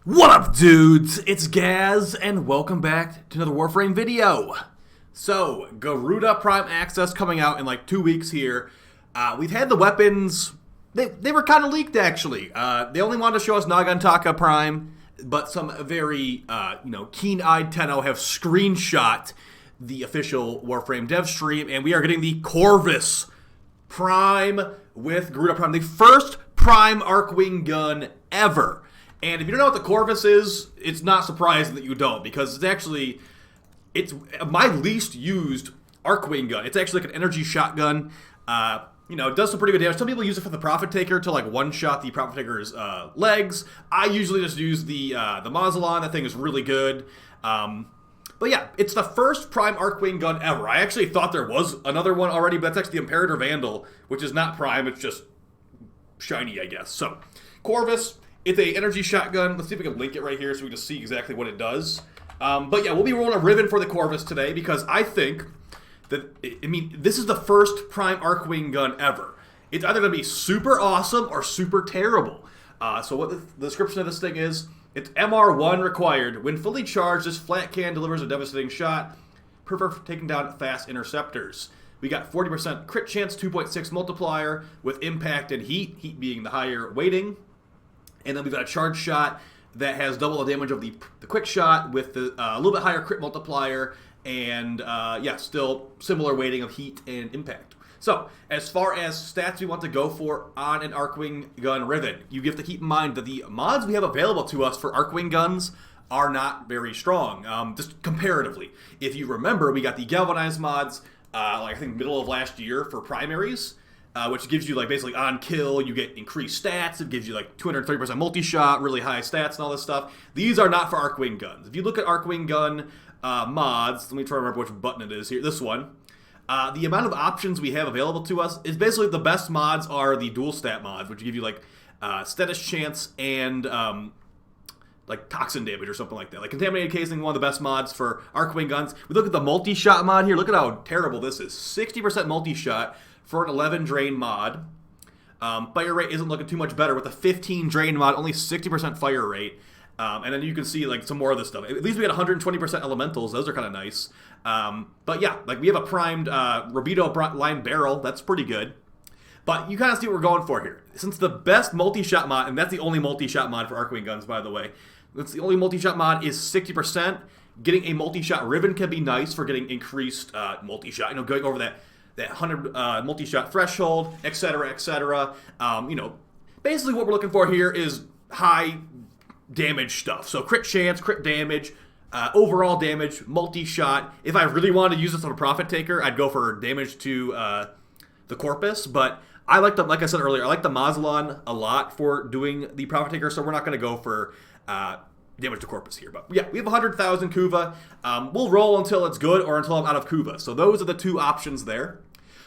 What up, dudes? It's Gaz, and welcome back to another Warframe video. So, Garuda Prime Access coming out in like 2 weeks here. We've had the weapons, they were kind of leaked actually. They only wanted to show us Nagantaka Prime, but some very, keen-eyed Tenno have screenshot the official Warframe dev stream, and we are getting the Corvus Prime with Garuda Prime, the first Prime Archwing gun ever. And if you don't know what the Corvus is, it's not surprising that you don't, because it's my least used Archwing gun. It's actually like an energy shotgun. It does some pretty good damage. Some people use it for the Prophet Taker to like one-shot the Prophet Taker's legs. I usually just use the Mausolon. That thing is really good. But yeah, it's the first Prime Archwing gun ever. I actually thought there was another one already, but that's actually the Imperator Vandal, which is not Prime. It's just shiny, I guess. So, Corvus. It's a energy shotgun. Let's see if we can link it right here so we can just see exactly what it does. But yeah, we'll be rolling a Riven for the Corvus today because I think that, this is the first Prime Archwing gun ever. It's either going to be super awesome or super terrible. So what the description of this thing is, it's MR1 required. When fully charged, this flat can delivers a devastating shot, perfect for taking down fast interceptors. We got 40% crit chance, 2.6 multiplier with impact and heat being the higher weighting. And then we've got a charge shot that has double the damage of the quick shot with a little bit higher crit multiplier and, still similar weighting of heat and impact. So, as far as stats we want to go for on an Archwing gun Riven, you have to keep in mind that the mods we have available to us for Archwing guns are not very strong, just comparatively. If you remember, we got the Galvanized mods, I think middle of last year for primaries. Which gives you basically on kill, you get increased stats, it gives you 230% multi-shot, really high stats and all this stuff. These are not for Archwing guns. If you look at Archwing gun mods, let me try to remember which button it is here, this one. The amount of options we have available to us is basically the best mods are the dual stat mods, which give you status chance and toxin damage or something like that. Contaminated casing, one of the best mods for Archwing guns. We look at the multi-shot mod here, look at how terrible this is. 60% multi-shot for an 11 drain mod. Fire rate isn't looking too much better with a 15 drain mod, only 60% fire rate. And then you can see some more of this stuff. At least we got 120% elementals, those are kind of nice. But yeah, we have a primed Robito line barrel, that's pretty good. But you kind of see what we're going for here. Since the best multi-shot mod, and that's the only multi-shot mod for Archwing guns, by the way. That's the only multi-shot mod is 60%. Getting a multi-shot Riven can be nice for getting increased multi-shot, going over that 100 multi-shot threshold, etc., etc. Basically what we're looking for here is high damage stuff. So crit chance, crit damage, overall damage, multi-shot. If I really wanted to use this on a Prophet Taker, I'd go for damage to the corpus, but I like I said earlier, I like the Mausolon a lot for doing the Prophet Taker, so we're not going to go for damage to corpus here. But yeah, we have 100,000 Kuva. We'll roll until it's good or until I'm out of Kuva. So those are the two options there.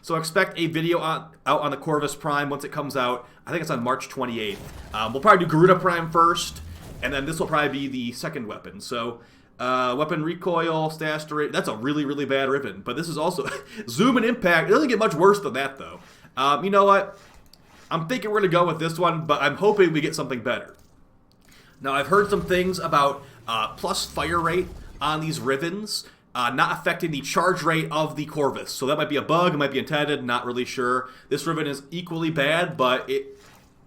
So expect a video out on the Corvus Prime once it comes out. I think it's on March 28th. We'll probably do Garuda Prime first, and then this will probably be the second weapon. So weapon recoil, stash duration. That's a really, really bad Riven. But this is also zoom and impact. It doesn't get much worse than that, though. You know what? I'm thinking we're going to go with this one, but I'm hoping we get something better. Now, I've heard some things about plus fire rate on these Rivens not affecting the charge rate of the Corvus. So that might be a bug, it might be intended, not really sure. This Riven is equally bad, but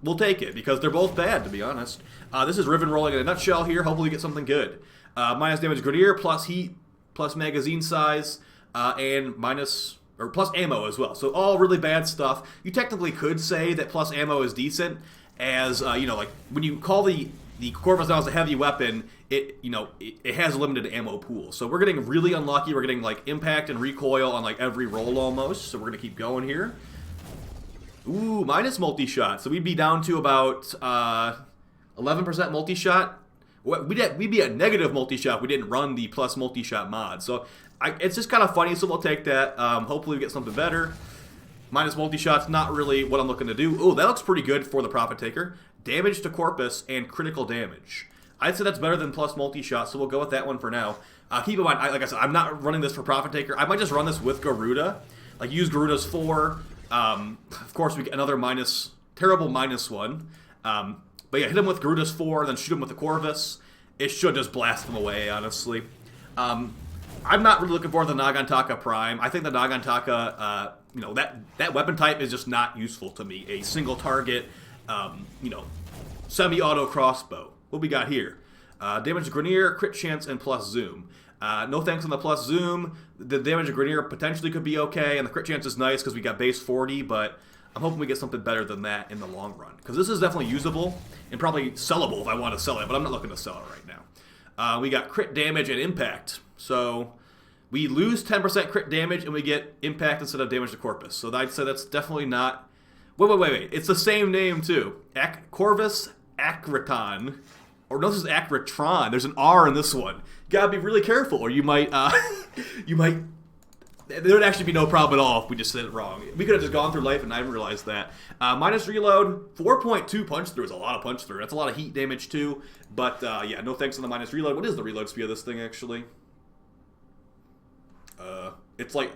we'll take it because they're both bad, to be honest. This is Riven rolling in a nutshell here. Hopefully we get something good. Minus damage Grenadier, plus heat, plus magazine size, and plus ammo as well. So all really bad stuff. You technically could say that plus ammo is decent, as when you call the Corvus now as a heavy weapon, it has a limited ammo pool. So we're getting really unlucky. We're getting impact and recoil on every roll almost. So we're gonna keep going here. Ooh, minus multi-shot. So we'd be down to about 11% multi-shot. We'd be at negative multi-shot if we didn't run the plus multi-shot mod. So it's just kind of funny, so we'll take that. Hopefully we get something better. Minus multi-shot's not really what I'm looking to do. Oh, that looks pretty good for the Prophet Taker. Damage to corpus and critical damage. I'd say that's better than plus multi-shot, so we'll go with that one for now. Keep in mind, like I said, I'm not running this for Prophet Taker. I might just run this with Garuda. Use Garuda's 4. Of course, we get another terrible minus one. But yeah, hit him with Garuda's 4, then shoot him with the Corvus. It should just blast him away, honestly. I'm not really looking forward to the Nagantaka Prime. I think the Nagantaka, that weapon type is just not useful to me. A single target, semi-auto crossbow. What we got here? Damage to Grenier, crit chance, and plus zoom. No thanks on the plus zoom. The damage to Grenier potentially could be okay, and the crit chance is nice because we got base 40, but I'm hoping we get something better than that in the long run. Because this is definitely usable and probably sellable if I want to sell it, but I'm not looking to sell it right now. We got crit damage and impact. So we lose 10% crit damage and we get impact instead of damage to corpus. So I'd say that's definitely not... Wait. It's the same name too. Corvus Acraton. Or no, this is Acratron. There's an R in this one. You gotta be really careful, or you might, there would actually be no problem at all if we just said it wrong. We could have just gone through life and not even realized that. Minus reload, 4.2 punch through is a lot of punch through. That's a lot of heat damage too. But yeah, no thanks on the minus reload. What is the reload speed of this thing actually? It's like,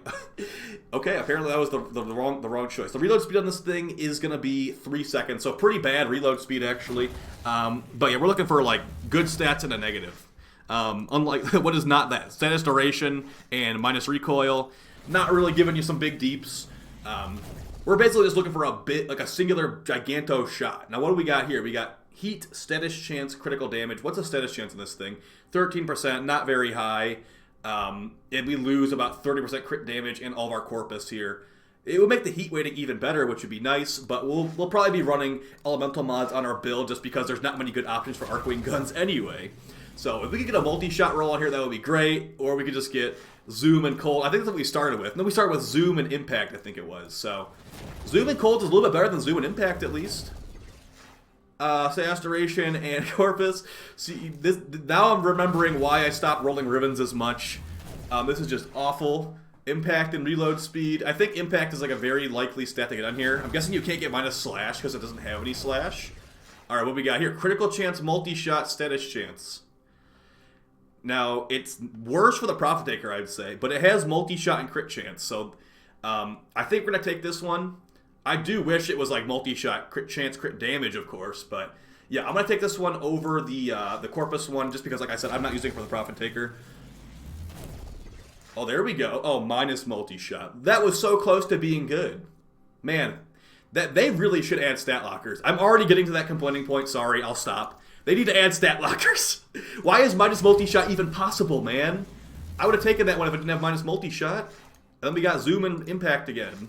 okay, apparently that was the wrong choice. The reload speed on this thing is gonna be 3 seconds, so pretty bad reload speed actually. But yeah, we're looking for like good stats and a negative. Unlike what is not that status duration and minus recoil, not really giving you some big deeps. We're basically just looking for a bit like a singular giganto shot. Now what do we got here? We got heat, status chance, critical damage. What's the status chance in this thing? 13%, not very high. And we lose about 30% crit damage and all of our corpus here. It would make the heat weighting even better, which would be nice, but we'll probably be running elemental mods on our build just because there's not many good options for Archwing guns anyway. So if we could get a multi-shot roll on here, that would be great, or we could just get zoom and cold. I think that's what we started with. And then we started with zoom and impact, I think it was. So zoom and cold is a little bit better than zoom and impact at least. Status duration and corpus. See, now I'm remembering why I stopped rolling rivens as much. This is just awful. Impact and reload speed. I think impact is like a very likely stat to get on here. I'm guessing you can't get minus slash because it doesn't have any slash. Alright, what we got here? Critical chance, multi-shot, status chance. Now, it's worse for the Profit Taker, I'd say, but it has multi-shot and crit chance. So, I think we're going to take this one. I do wish it was like multi-shot, crit chance, crit damage, of course, but yeah, I'm going to take this one over the Corpus one just because, like I said, I'm not using it for the Profit Taker. Oh, there we go. Oh, minus multi-shot. That was so close to being good. Man, they really should add stat lockers. I'm already getting to that complaining point. Sorry, I'll stop. They need to add stat lockers. Why is minus multi-shot even possible, man? I would have taken that one if it didn't have minus multi-shot. And then we got zoom and impact again.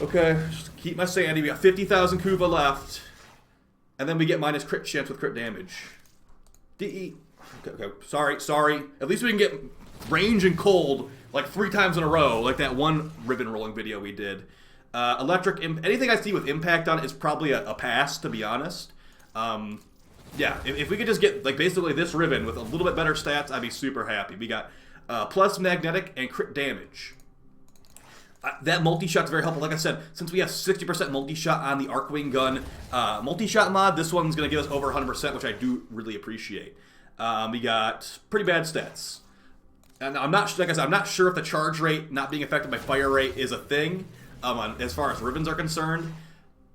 Okay, just keep my sanity. We got 50,000 Kuva left. And then we get minus crit chance with crit damage. Okay, sorry. At least we can get range and cold like 3 times in a row, like that one ribbon rolling video we did. Electric, anything I see with impact on it is probably a pass, to be honest. Yeah, if we could just get like basically this ribbon with a little bit better stats, I'd be super happy. We got plus magnetic and crit damage. That multi-shot's very helpful. Like I said, since we have 60% multi-shot on the Archwing gun multi-shot mod, this one's going to give us over 100%, which I do really appreciate. We got pretty bad stats. And I'm not, like I said, I'm not sure if the charge rate not being affected by fire rate is a thing as far as rivens are concerned.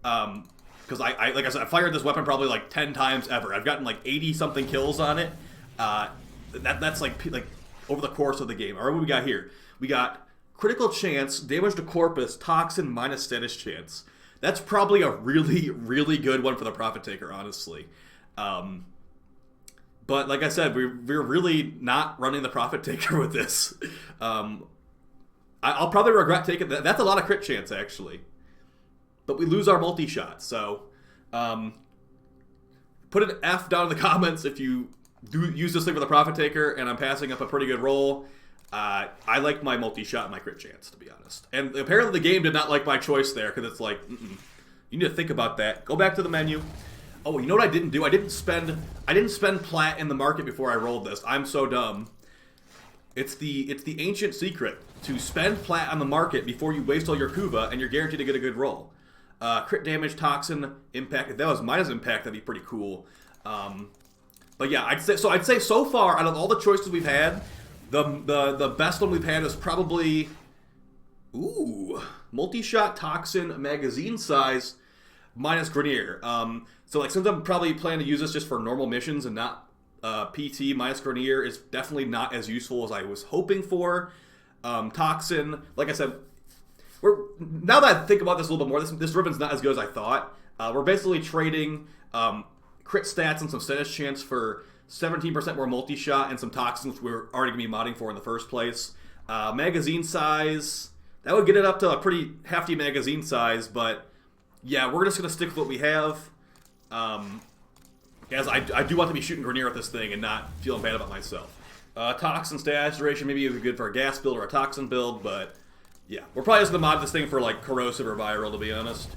Because like I said, I fired this weapon probably like 10 times ever. I've gotten like 80-something kills on it. That's like over the course of the game. All right, what we got here? We got critical chance, damage to corpus, toxin, minus status chance. That's probably a really, really good one for the Profit Taker, honestly. But like I said, we're really not running the Profit Taker with this. I'll probably regret taking that. That's a lot of crit chance, actually. But we lose our multi-shot, so put an F down in the comments if you do use this thing for the Profit Taker, and I'm passing up a pretty good roll. I like my multi-shot and my crit chance, to be honest. And apparently the game did not like my choice there, because it's like, you need to think about that. Go back to the menu. Oh, you know what I didn't do? I didn't spend plat in the market before I rolled this. I'm so dumb. It's the ancient secret to spend plat on the market before you waste all your Kuva, and you're guaranteed to get a good roll. Crit damage, toxin, impact. If that was minus impact, that'd be pretty cool. But yeah, I'd say so far out of all the choices we've had, the best one we've had is probably multi-shot, toxin, magazine size. minus Grenier. So like some of them probably plan to use this just for normal missions and not PT. Minus Grenier is definitely not as useful as I was hoping for. Toxin, like I said, now that I think about this a little bit more, this Riven's not as good as I thought. We're basically trading crit stats and some status chance for 17% more multi-shot and some toxins, which we were already going to be modding for in the first place. Magazine size, that would get it up to a pretty hefty magazine size, but yeah, we're just going to stick with what we have. As I do want to be shooting Grenier with this thing and not feeling bad about myself. Toxin status duration, maybe it would be good for a gas build or a toxin build, but yeah, we're probably just going to mod this thing for like corrosive or viral, to be honest.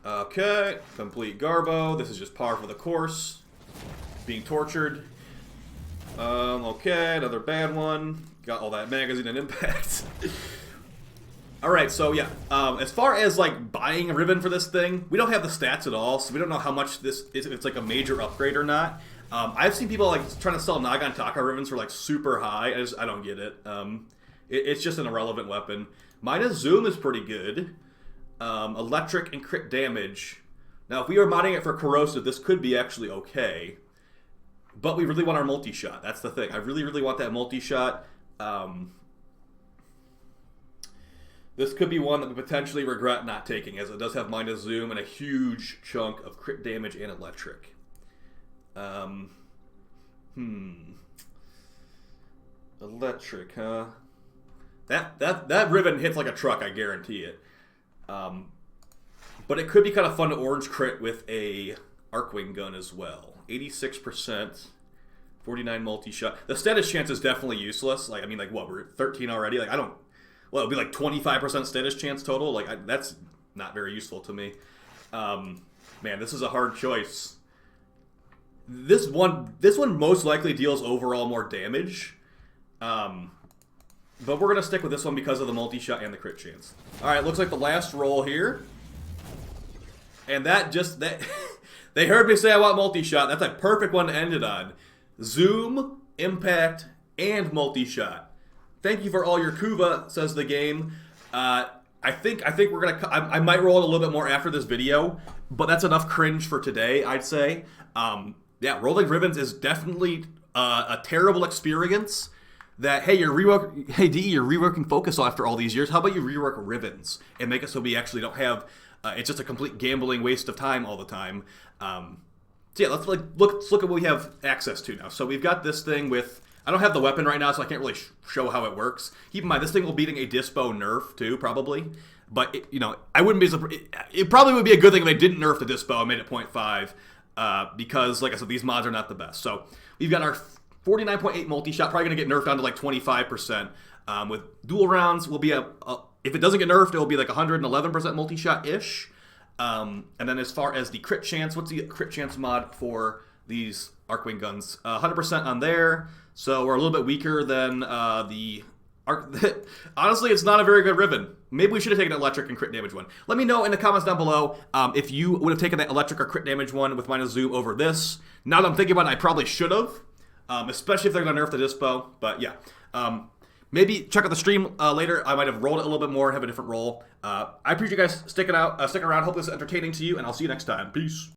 Okay, complete Garbo. This is just par for the course. Being tortured. Okay, another bad one. Got all that magazine and impact. Alright, so yeah, as far as like buying a Riven for this thing, we don't have the stats at all, so we don't know how much this is, if it's like a major upgrade or not. I've seen people like trying to sell Naga Taka Rivens for like super high. I don't get it. It's just an irrelevant weapon. Minus Zoom is pretty good. Electric and crit damage. Now, if we were modding it for corrosive, this could be actually okay. But we really want our multi-shot. That's the thing. I really, really want that multi-shot. This could be one that we potentially regret not taking, as it does have minus zoom and a huge chunk of crit damage and electric. Electric, huh? That Riven hits like a truck, I guarantee it. But it could be kind of fun to orange crit with a Archwing gun as well. 86%, 49 multi-shot. The status chance is definitely useless. Like, I mean, like, what, we're at 13 already? Like, I don't... Well, it'd be like 25% status chance total. Like, that's not very useful to me. Man, this is a hard choice. This one most likely deals overall more damage. But we're going to stick with this one because of the multi-shot and the crit chance. Alright, looks like the last roll here. And that just... They heard me say I want multi-shot. That's a perfect one to end it on. Zoom, impact, and multi-shot. Thank you for all your Kuva, says the game. I think we're gonna... I might roll it a little bit more after this video, but that's enough cringe for today, I'd say. Yeah, rolling Rivens is definitely a terrible experience. That, hey, you're reworking Focus after all these years. How about you rework Rivens and make it so we actually don't have... it's just a complete gambling waste of time all the time. So yeah, let's look at what we have access to now. So we've got this thing with... I don't have the weapon right now, so I can't really show how it works. Keep in mind, this thing will be beating a Dispo nerf too, probably. But you know, I wouldn't be. It probably would be a good thing if I didn't nerf the Dispo and made it 0.5, because, like I said, these mods are not the best. So we've got our 49.8 multi-shot, probably going to get nerfed down to like 25%. With dual rounds, will be if it doesn't get nerfed, it will be like 111% multi-shot-ish. And then as far as the crit chance, what's the crit chance mod for these Archwing guns? 100% on there. So we're a little bit weaker than the honestly, it's not a very good Riven. Maybe we should have taken an electric and crit damage one. Let me know in the comments down below if you would have taken that electric or crit damage one with minus zoom over this. Now that I'm thinking about it, I probably should have, especially if they're going to nerf the Dispo. But yeah, maybe check out the stream later. I might have rolled it a little bit more and have a different roll. I appreciate you guys sticking around. Hope this is entertaining to you, and I'll see you next time. Peace.